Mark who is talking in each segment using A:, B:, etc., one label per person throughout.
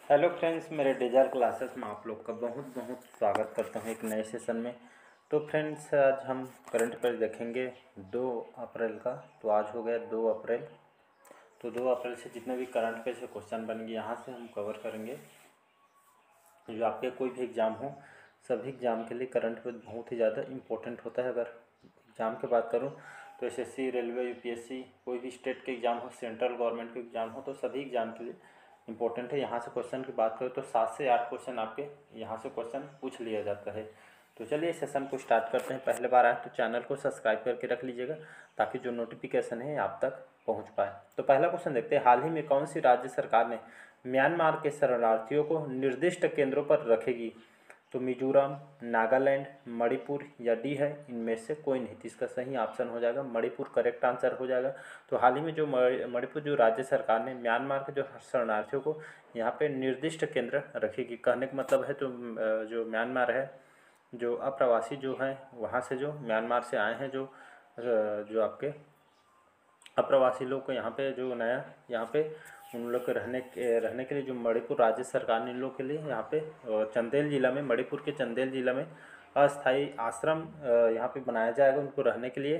A: Hello friends, मेरे digital classes में आप लोग का बहुत बहुत स्वागत करता हूँ एक नए सेशन में। तो फ्रेंड्स, आज हम करंट अफेयर देखेंगे 2 अप्रैल का। तो आज हो गया 2 अप्रैल। तो 2 अप्रैल से जितने भी करंट अफेयर से क्वेश्चन बनेंगे यहाँ से हम कवर करेंगे। जो आपके कोई भी एग्ज़ाम हो, सभी एग्ज़ाम के लिए करंट अफेयर बहुत ही ज़्यादा इम्पोर्टेंट होता है। अगर एग्ज़ाम की बात करूँ तो एसएससी, रेलवे, यूपीएससी, कोई भी स्टेट के एग्ज़ाम हो, सेंट्रल गवर्नमेंट के एग्ज़ाम हो, तो सभी एग्ज़ाम के लिए इंपॉर्टेंट है। यहाँ से क्वेश्चन की बात करें तो 7 से 8 क्वेश्चन आपके यहाँ से क्वेश्चन पूछ लिया जाता है। तो चलिए सेशन को स्टार्ट करते हैं। पहले बार आए तो चैनल को सब्सक्राइब करके रख लीजिएगा ताकि जो नोटिफिकेशन है आप तक पहुँच पाए। तो पहला क्वेश्चन देखते हैं, हाल ही में कौन सी राज्य सरकार ने म्यांमार के शरणार्थियों को निर्दिष्ट केंद्रों पर रखेगी? तो मिजोरम, नागालैंड, मणिपुर या डी है इनमें से कोई नहीं। तो इसका सही ऑप्शन हो जाएगा मणिपुर, करेक्ट आंसर हो जाएगा। तो हाल ही में जो मणिपुर जो राज्य सरकार ने म्यांमार के जो शरणार्थियों को यहाँ पे निर्दिष्ट केंद्र रखेगी, कहने का मतलब है तो जो म्यांमार है, जो अप्रवासी जो हैं वहाँ से, जो म्यांमार से आए हैं, जो आपके अप्रवासी लोग को यहाँ पे जो नया यहाँ पे उन लोग के रहने के लिए जो मणिपुर राज्य सरकार ने इन लोग के लिए यहाँ पे चंदेल जिला में, मणिपुर के चंदेल जिला में अस्थाई आश्रम यहाँ पे बनाया जाएगा उनको रहने के लिए।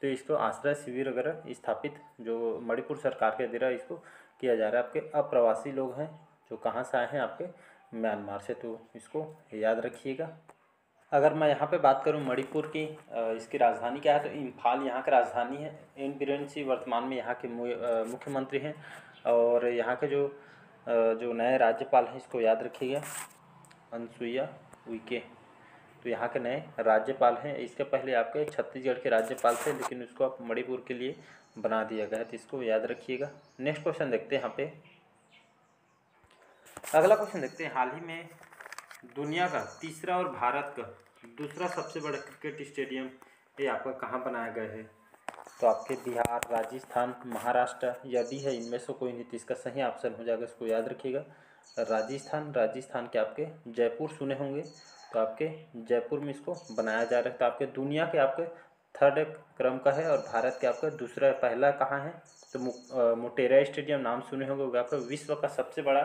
A: तो इसको आश्रय शिविर वगैरह स्थापित जो मणिपुर सरकार के द्वारा इसको किया जा रहा है। आपके अप्रवासी लोग हैं जो कहाँ से आए हैं, आपके म्यांमार से, तो इसको याद रखिएगा। अगर मैं यहाँ पे बात करूँ मणिपुर की, इसकी राजधानी क्या है, तो इम्फाल यहाँ की राजधानी है। एन बीरेन सिंह वर्तमान में यहाँ के मुख्यमंत्री हैं। और यहाँ के जो नए राज्यपाल हैं, इसको याद रखिएगा, अनसुईया उइके। तो यहाँ के नए राज्यपाल हैं। इसके पहले आपके छत्तीसगढ़ के राज्यपाल थे, लेकिन उसको आप मणिपुर के लिए बना दिया गया है, तो इसको याद रखिएगा। नेक्स्ट क्वेश्चन देखते हैं यहाँ पे। अगला क्वेश्चन देखते हैं, हाल ही में दुनिया का तीसरा और भारत का दूसरा सबसे बड़ा क्रिकेट स्टेडियम ये आपका कहाँ बनाया गया है? तो आपके बिहार, राजस्थान, महाराष्ट्र या डी है इनमें से कोई नहीं। तो इसका सही ऑप्शन हो जाएगा, इसको याद रखिएगा, राजस्थान के आपके जयपुर सुने होंगे, तो आपके जयपुर में इसको बनाया जा रहा है। तो आपके दुनिया के आपके थर्ड क्रम का है और भारत के आपका दूसरा, पहला कहाँ है? तो मोटेरा स्टेडियम नाम सुने होंगे, वो आपका विश्व का सबसे बड़ा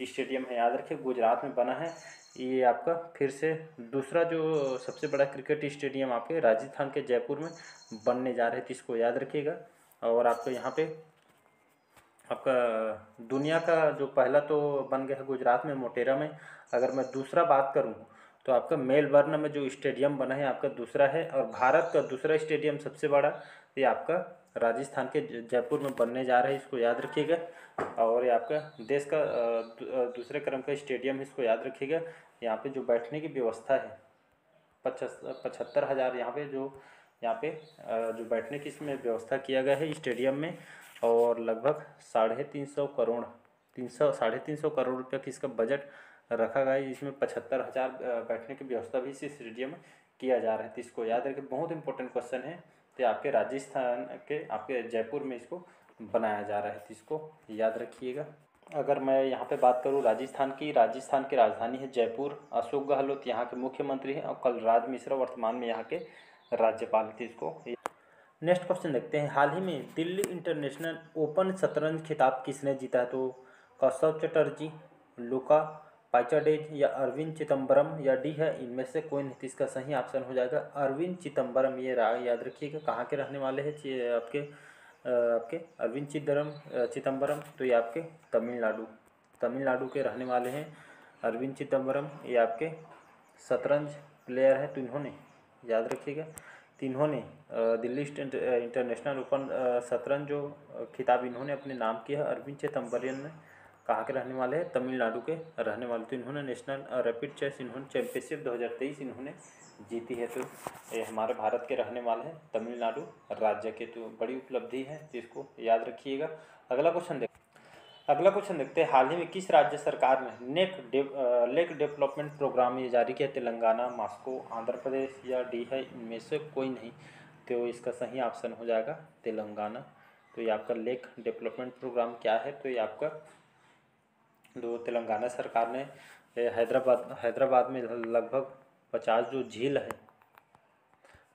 A: स्टेडियम है, याद रखिए, गुजरात में बना है। ये आपका फिर से दूसरा जो सबसे बड़ा क्रिकेट स्टेडियम आपके राजस्थान के जयपुर में बनने जा रहे थे, इसको याद रखिएगा। और आपको यहाँ पे आपका दुनिया का जो पहला तो बन गया है गुजरात में, मोटेरा में। अगर मैं दूसरा बात करूँ तो आपका मेलबर्न में जो स्टेडियम बना है आपका दूसरा है। और भारत का दूसरा स्टेडियम सबसे बड़ा ये आपका राजस्थान के जयपुर में बनने जा रहा है, इसको याद रखिएगा। और ये आपका देश का दूसरे क्रम का स्टेडियम है, इसको याद रखिएगा। यहाँ पे जो बैठने की व्यवस्था है 75,000 जो बैठने की इसमें व्यवस्था किया गया है स्टेडियम में। और लगभग 350 करोड़ रुपये की इसका बजट रखा गया है, जिसमें 75,000 बैठने की व्यवस्था भी इस स्टेडियम में किया जा रहा है। तो इसको याद रखें, बहुत इंपॉर्टेंट क्वेश्चन है। तो आपके राजस्थान के आपके जयपुर में इसको बनाया जा रहा है, तो इसको याद रखिएगा। अगर मैं यहाँ पे बात करूँ राजस्थान की राजधानी है जयपुर। अशोक गहलोत यहाँ के मुख्यमंत्री हैं और कलराज मिश्रा वर्तमान में यहाँ के राज्यपाल थे, इसको। नेक्स्ट क्वेश्चन देखते हैं, हाल ही में दिल्ली इंटरनेशनल ओपन शतरंज खिताब किसने जीता है? तो कौस्तव चटर्जी, लुका पाइचाडेज या अरविंद चिदम्बरम या डी है इनमें से कोई नहीं। इसका सही ऑप्शन हो जाएगा अरविंद चिदम्बरम। ये याद रखिएगा, कहाँ के रहने वाले हैं आपके अरविंद चिदम्बरम। तो ये आपके तमिलनाडु के रहने वाले हैं अरविंद चिदम्बरम। ये आपके शतरंज प्लेयर हैं, तो इन्होंने याद रखिएगा, तो इन्होंने दिल्ली इंटरनेशनल ओपन शतरंज जो खिताब इन्होंने अपने नाम किया है। अरविंद चिदम्बरम ने कहाँ के रहने वाले हैं? तमिलनाडु के रहने वाले। तो इन्होंने नेशनल रैपिड चेस इन्होंने चैम्पियनशिप 2023 इन्होंने जीती है। तो ये हमारे भारत के रहने वाले हैं, तमिलनाडु राज्य के, तो बड़ी उपलब्धि है, तो इसको याद रखिएगा। अगला क्वेश्चन देखते हैं, हाल ही में किस राज्य सरकार ने लेक डेवलपमेंट प्रोग्राम ये जारी किया? तेलंगाना, मॉस्को, आंध्र प्रदेश या डी है इनमें से कोई नहीं। तो इसका सही ऑप्शन हो जाएगा तेलंगाना। तो ये आपका लेक डेवलपमेंट प्रोग्राम क्या है? तो ये आपका जो तेलंगाना सरकार ने हैदराबाद में लगभग 50 जो झील है,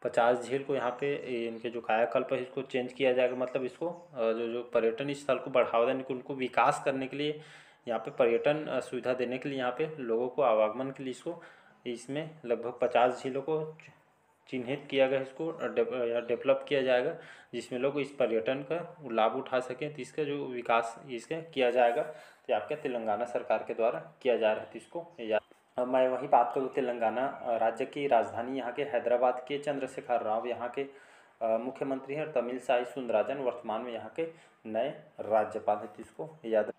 A: 50 झील को यहाँ पे इनके जो कायाकल्प है इसको चेंज किया जाएगा। मतलब इसको जो पर्यटन स्थल को बढ़ावा देने को, उनको विकास करने के लिए यहाँ पे पर्यटन सुविधा देने के लिए यहाँ पे लोगों को आवागमन के लिए इसको इसमें लगभग 50 झीलों को चिन्हित किया गया, इसको डेवलप किया जाएगा जिसमें लोग इस पर्यटन का लाभ उठा सकें। तो इसका जो विकास इसका किया जाएगा तो आपके तेलंगाना सरकार के द्वारा किया जा रहा है। तो इसको अब मैं वही बात करूँ, तेलंगाना राज्य की राजधानी यहाँ के हैदराबाद के चंद्रशेखर राव यहाँ के मुख्यमंत्री हैं और तमिलसाई सुंदरराजन वर्तमान में यहाँ के नए राज्यपाल हैं। तो इसको याद।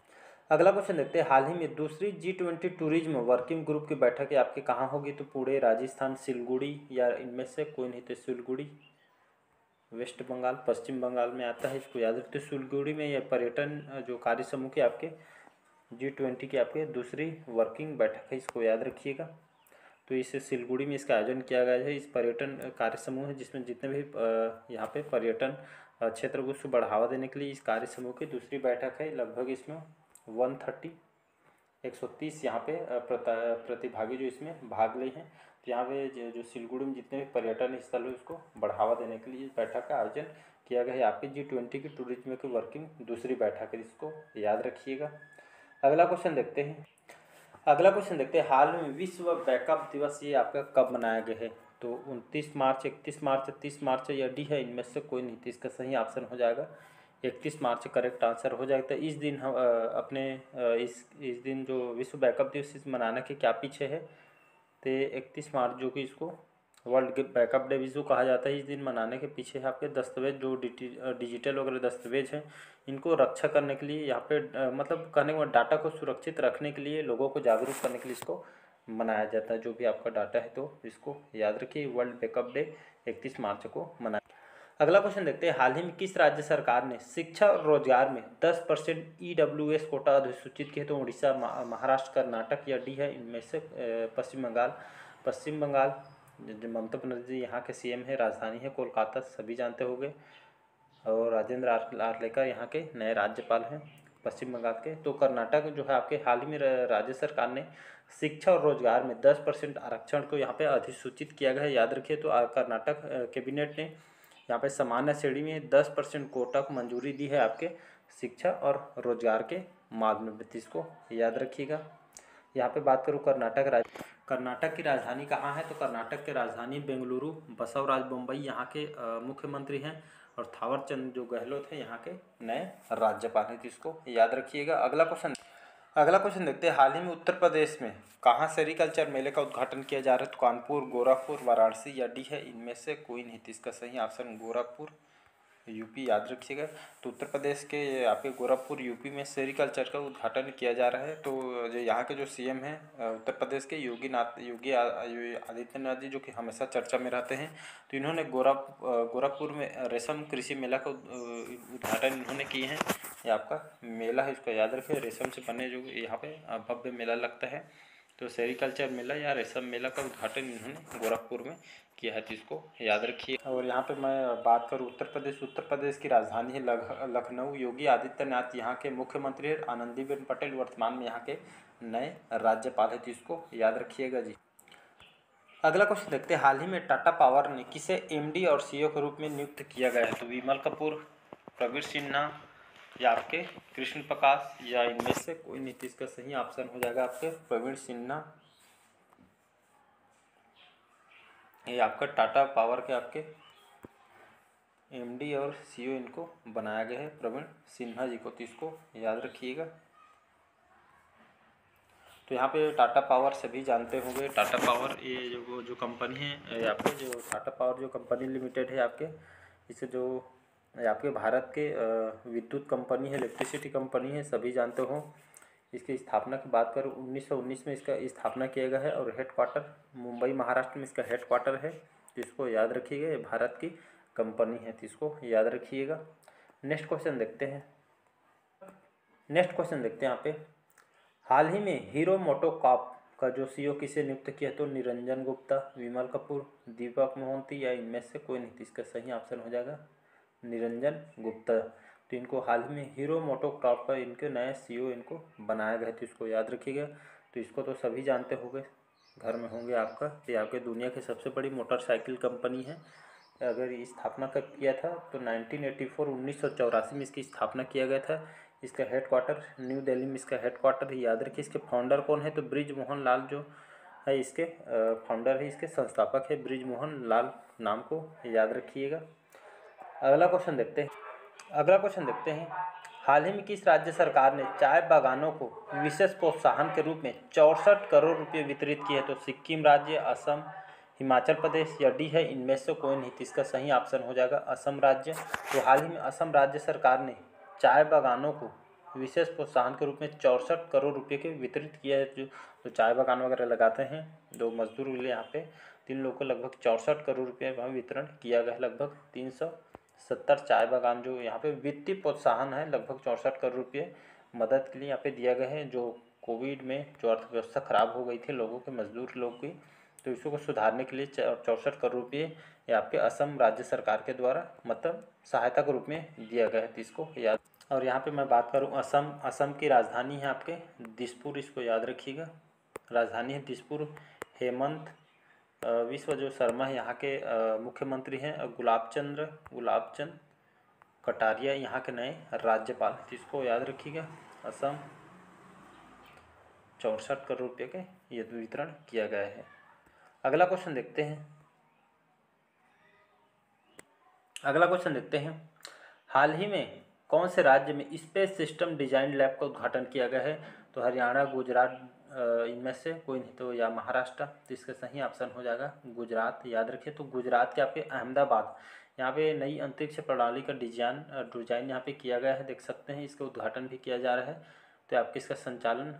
A: अगला क्वेश्चन देखते हैं, हाल ही में दूसरी G20 टूरिज्म वर्किंग ग्रुप की बैठक आपके कहाँ होगी? तो पुणे, राजस्थान, सिलगुड़ी या इनमें से कोई नहीं। तो सिलगुड़ी वेस्ट बंगाल पश्चिम बंगाल में आता है, इसको याद रखते। सिलगुड़ी में यह पर्यटन जो कार्य समूह की आपके G20 की आपके दूसरी वर्किंग बैठक है, इसको याद रखिएगा। तो इस सिलगुड़ी में इसका आयोजन किया गया है। इस पर्यटन कार्य समूह है जिसमें जितने भी यहाँ पे पर्यटन क्षेत्र को उसको बढ़ावा देने के लिए इस कार्य समूह की दूसरी बैठक है। लगभग इसमें 130 यहाँ पे प्रतिभागी जो इसमें भाग ले हैं। तो यहाँ पे जो सिलगुड़ी में जितने भी पर्यटन स्थल है उसको बढ़ावा देने के लिए इस बैठक का आयोजन किया गया है। आपकी G20 की टूरिज्म की वर्किंग दूसरी बैठक है, इसको याद रखिएगा। अगला क्वेश्चन देखते हैं, हाल में विश्व बैकअप दिवस ये आपका कब मनाया गया है? तो 29 मार्च, 31 मार्च, 30 मार्च या डी है, इनमें से कोई नहीं। तो इसका सही ऑप्शन हो जाएगा 31 मार्च करेक्ट आंसर हो जाएगा। तो इस दिन हम इस दिन जो विश्व बैकअप दिवस इस मनाने के क्या पीछे है? तो 31 मार्च जो कि इसको वर्ल्ड बैकअप डे भी कहा जाता है, इस दिन मनाने के पीछे है आपके दस्तावेज जो डिजिटल वगैरह दस्तावेज हैं इनको रक्षा करने के लिए, यहाँ पे मतलब कहने के बाद डाटा को सुरक्षित रखने के लिए, लोगों को जागरूक करने के लिए इसको मनाया जाता है। जो भी आपका डाटा है तो इसको याद रखिए, वर्ल्ड बैकअप डे 31 मार्च को मनाया। अगला क्वेश्चन देखते हैं, हाल ही में किस राज्य सरकार ने शिक्षा और रोजगार में 10% EWS कोटा अधिसूचित किया? तो उड़ीसा, महाराष्ट्र, कर्नाटक या डी है, इनमें से पश्चिम बंगाल जो ममता बनर्जी यहाँ के CM है, राजधानी है कोलकाता, सभी जानते होंगे। और राजेंद्र आर्लेकर यहाँ के नए राज्यपाल हैं पश्चिम बंगाल के। तो कर्नाटक जो है आपके हाल ही में राज्य सरकार ने शिक्षा और रोजगार में 10% आरक्षण को यहाँ पे अधिसूचित किया गया है, याद रखिए। तो कर्नाटक कैबिनेट ने यहाँ पे सामान्य श्रेणी में 10% कोटा को मंजूरी दी है आपके शिक्षा और रोजगार के माध्यम से, इसको याद रखिएगा। यहाँ पे बात करूँ कर्नाटक की राजधानी कहाँ है? तो कर्नाटक की राजधानी बेंगलुरु, बसवराज बोम्मई यहाँ के मुख्यमंत्री हैं और थावरचंद जो गहलोत है यहाँ के नए राज्यपाल हैं, तो इसको याद रखिएगा। अगला क्वेश्चन देखते हैं, हाल ही में उत्तर प्रदेश में कहाँ सेरिकल्चर मेले का उद्घाटन किया जा रहा है? तो कानपुर, गोरखपुर, वाराणसी या डी है, इनमें से कोई नहीं। तो इसका सही ऑप्शन गोरखपुर यूपी, याद रखिएगा। तो उत्तर प्रदेश के आपके गोरखपुर यूपी में सेरिकल्चर का उद्घाटन किया जा रहा है। तो जो यहाँ के जो CM हैं उत्तर प्रदेश के योगी आदित्यनाथ जी, जो कि हमेशा चर्चा में रहते हैं, तो इन्होंने गोरखपुर में रेशम कृषि मेला का उद्घाटन इन्होंने किए हैं। ये आपका मेला है, इसको याद रखिए। रेशम से बने जो यहाँ पे भव्य मेला लगता है, तो सेरिकल्चर मेला या रेशम मेला का उद्घाटन इन्होंने गोरखपुर में किया है, तो इसको याद रखिए। और यहाँ पे मैं बात करूँ उत्तर प्रदेश की राजधानी है लखनऊ। योगी आदित्यनाथ यहाँ के मुख्यमंत्री है, आनंदीबेन पटेल वर्तमान में यहाँ के नए राज्यपाल है, तो इसको याद रखिएगा जी। अगला क्वेश्चन देखते हैं, हाल ही में टाटा पावर ने किसे MD और CEO के रूप में नियुक्त किया गया है? तो विमल कपूर, प्रवीण सिन्हा या आपके कृष्ण प्रकाश या इनमें से कोई नहीं। इसका सही ऑप्शन हो जाएगा आपके प्रवीण सिन्हा। ये आपका टाटा पावर के आपके MD और CEO इनको बनाया गया है प्रवीण सिन्हा जी को, तो इसको याद रखिएगा। तो यहाँ पे टाटा पावर सभी जानते होंगे। टाटा पावर ये जो कंपनी है आपके, जो टाटा पावर जो कंपनी लिमिटेड है आपके, इसे जो आपके भारत के विद्युत कंपनी है, इलेक्ट्रिसिटी कंपनी है, सभी जानते हो। इसकी स्थापना की बात करूँ 1919 में इसका स्थापना किया गया है और हेडक्वार्टर मुंबई महाराष्ट्र में इसका हेडक्वार्टर है, तो इसको याद रखिएगा। ये भारत की कंपनी है, तो इसको याद रखिएगा। नेक्स्ट क्वेश्चन देखते हैं यहाँ पे, हाल ही में हीरो मोटोकॉर्प का जो CEO किसे नियुक्त किया? तो निरंजन गुप्ता, विमल कपूर, दीपक मोहंती या इनमें से कोई नहीं। इसका सही ऑप्शन हो जाएगा निरंजन गुप्ता। तो इनको हाल ही में हीरो मोटोकॉर्प का इनके नए CEO इनको बनाया गया, तो इसको याद रखिएगा। तो इसको तो सभी जानते होंगे, घर में होंगे आपका। ये आपके दुनिया की सबसे बड़ी मोटरसाइकिल कंपनी है। अगर स्थापना कब किया था? तो 1984 में इसकी स्थापना किया गया था। इसका हेडक्वार्टर न्यू दिल्ली में इसका हेडक्वार्टर है, याद रखिए। इसके फाउंडर कौन है? तो ब्रिज मोहन लाल जो है इसके फाउंडर है, इसके संस्थापक है ब्रिज मोहन लाल, नाम को याद रखिएगा। अगला क्वेश्चन देखते हैं हाल ही में किस राज्य सरकार ने चाय बागानों को विशेष प्रोत्साहन के रूप में 64 करोड़ रुपये वितरित किए? तो सिक्किम राज्य, असम, हिमाचल प्रदेश या डी है इनमें से कोई नहीं। तो इसका सही ऑप्शन हो जाएगा असम राज्य। तो हाल ही में असम राज्य सरकार ने चाय बागानों को विशेष प्रोत्साहन के रूप में 64 करोड़ रुपये के वितरित किया है। जो चाय बागान वगैरह लगाते हैं, जो मजदूर मिले यहाँ पे, 3 लोगों को लगभग 64 करोड़ रुपये का वितरण किया गया है। लगभग 370 चाय बागान जो यहाँ पे वित्तीय प्रोत्साहन है, लगभग 64 करोड़ रुपये मदद के लिए यहाँ पे दिया गया है। जो कोविड में जो अर्थव्यवस्था खराब हो गई थी लोगों के, मजदूर लोग की, तो इसको सुधारने के लिए 64 करोड़ रुपये ये आपके असम राज्य सरकार के द्वारा मतलब सहायता के रूप में दिया गया है। तो इसको याद। और यहाँ पे मैं बात करूँ असम की राजधानी है आपके दिसपुर, इसको याद रखिएगा। राजधानी है दिसपुर। हेमंत विश्व जो शर्मा है यहाँ के मुख्यमंत्री हैं। गुलाबचंद कटारिया यहाँ के नए राज्यपाल हैं। तो इसको याद रखिएगा। असम 64 करोड़ रुपये के ये वितरण किया गया है। अगला क्वेश्चन देखते हैं हाल ही में कौन से राज्य में स्पेस सिस्टम डिजाइन लैब का उद्घाटन किया गया है? तो हरियाणा, गुजरात, इनमें से कोई नहीं, तो या महाराष्ट्र। तो इसका सही ऑप्शन हो जाएगा गुजरात, याद रखिए। तो गुजरात के आपके अहमदाबाद यहाँ पे नई अंतरिक्ष प्रणाली का डिजाइन यहाँ पे किया गया है, देख सकते हैं। इसका उद्घाटन भी किया जा रहा है, तो आपके इसका संचालन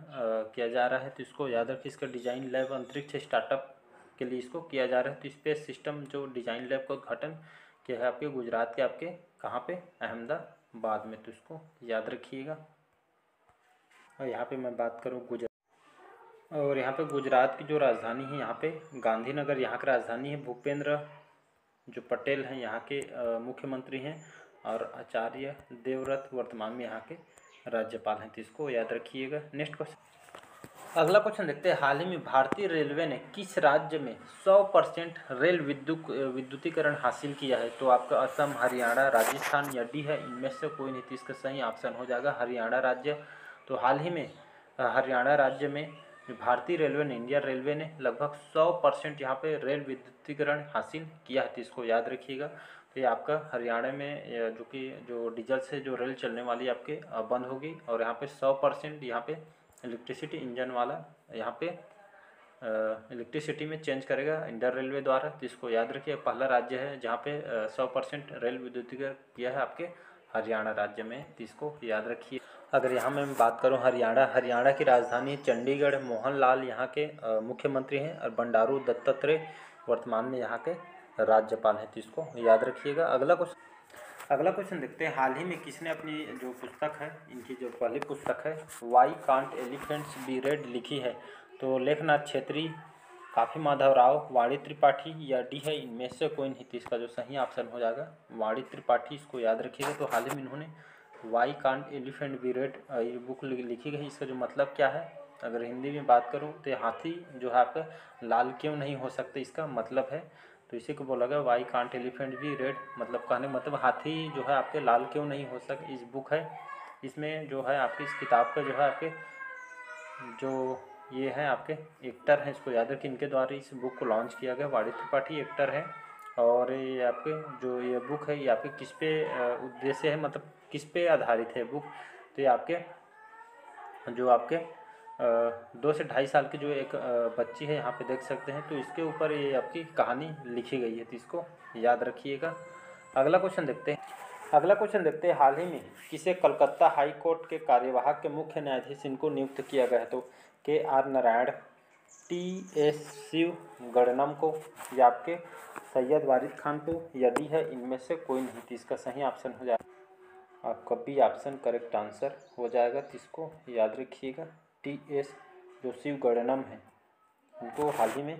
A: किया जा रहा है। तो इसको याद रखिए। इसका डिजाइन लैब अंतरिक्ष स्टार्टअप के लिए इसको किया जा रहा है। तो स्पेस सिस्टम जो डिजाइन लैब का उद्घाटन किया है आपके गुजरात के आपके कहाँ पे? अहमदाबाद में। तो इसको याद रखिएगा। और यहाँ पे मैं बात करूँ और यहाँ पे गुजरात की जो राजधानी है यहाँ पे गांधीनगर यहाँ की राजधानी है। भूपेंद्र जो पटेल हैं यहाँ के मुख्यमंत्री हैं और आचार्य देवव्रत वर्तमान में यहाँ के राज्यपाल हैं। तो इसको याद रखिएगा। नेक्स्ट क्वेश्चन, अगला क्वेश्चन देखते हैं हाल ही में भारतीय रेलवे ने किस राज्य में 100% रेल विद्युतीकरण हासिल किया है? तो आपका असम, हरियाणा, राजस्थान या डी है इनमें से कोई नहीं। तो इसका सही ऑप्शन हो जाएगा हरियाणा राज्य। तो हाल ही में हरियाणा राज्य में भारतीय रेलवे ने, इंडियन रेलवे ने लगभग 100% यहाँ पे रेल विद्युतीकरण हासिल किया है। तो इसको याद रखिएगा। तो ये आपका हरियाणा में जो डीजल से जो रेल चलने वाली आपके बंद होगी और यहाँ पे 100% यहाँ पे इलेक्ट्रिसिटी इंजन वाला यहाँ पे इलेक्ट्रिसिटी में चेंज करेगा इंडियन रेलवे द्वारा। तो इसको याद रखिए। पहला राज्य है जहाँ पे 100% रेल विद्युतीकरण किया है आपके हरियाणा राज्य में। तो इसको याद रखिए। अगर यहाँ मैं बात करूँ हरियाणा की राजधानी चंडीगढ़। मोहन लाल यहाँ के मुख्यमंत्री हैं और बंडारू दत्तात्रेय वर्तमान में यहाँ के राज्यपाल हैं। तो इसको याद रखिएगा। अगला क्वेश्चन देखते हैं हाल ही में किसने अपनी जो पुस्तक है, इनकी जो पहली पुस्तक है why can't elephants be red लिखी है? तो लेखनाथ छेत्री, काफी माधव राव, वाणी त्रिपाठी या डी है इनमें से कोई नहीं। तो इसका जो सही ऑप्शन हो जाएगा वाणी त्रिपाठी, इसको याद रखिएगा। तो हाल ही में इन्होंने why can't elephant be red ये बुक लिखी गई। इसका जो मतलब क्या है, अगर हिंदी में बात करूँ तो हाथी जो है आपका लाल क्यों नहीं हो सकते, इसका मतलब है। तो इसी को बोला गया why can't elephant be red, मतलब कहने का मतलब हाथी जो है आपके लाल क्यों नहीं हो सकते। इस बुक है, इसमें जो है आपकी इस किताब का जो है आपके जो ये है आपके एक्टर हैं, इसको याद रखिए। इनके द्वारा इस बुक को लॉन्च किया गया। वाणी त्रिपाठी एक्टर है और ये आपके जो ये बुक है ये आपके किस पे उद्देश्य है, मतलब किस पे आधारित है बुक? तो ये आपके जो आपके 2 से 2.5 साल की जो एक बच्ची है यहाँ पे देख सकते हैं। तो इसके ऊपर ये आपकी कहानी लिखी गई है। तो इसको याद रखिएगा। अगला क्वेश्चन देखते हैं हाल ही में किसे कलकत्ता हाई कोर्ट के कार्यवाहक के मुख्य न्यायाधीश इनको नियुक्त किया गया है? तो KR नारायण, TS शिव गणनम को या आपके सैयद वारिद खान को या डी है इनमें से कोई नहीं। तो इसका सही ऑप्शन हो जाएगा आपका बी ऑप्शन करेक्ट आंसर हो जाएगा। तो इसको याद रखिएगा। TS जो शिव गणनम है इनको हाल ही में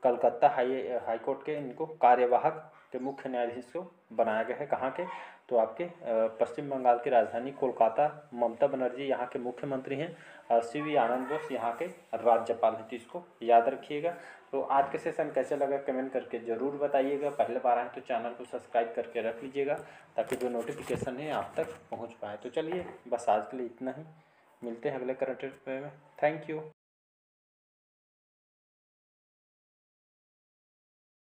A: कलकत्ता हाई कोर्ट के इनको कार्यवाहक के मुख्य न्यायाधीश को बनाया गया है। कहाँ के? तो आपके पश्चिम बंगाल की राजधानी कोलकाता, ममता बनर्जी यहाँ के मुख्यमंत्री हैं और सीवी आनंद बोस यहाँ के राज्यपाल हैं। तो इसको याद रखिएगा। तो आज के सेशन कैसे लगा कमेंट करके ज़रूर बताइएगा। पहले बार आए तो चैनल को सब्सक्राइब करके रख लीजिएगा ताकि जो नोटिफिकेशन है आप तक पहुँच पाए। तो चलिए बस आज के लिए इतना ही, मिलते हैं अगले करंट अफेयर में। Thank you.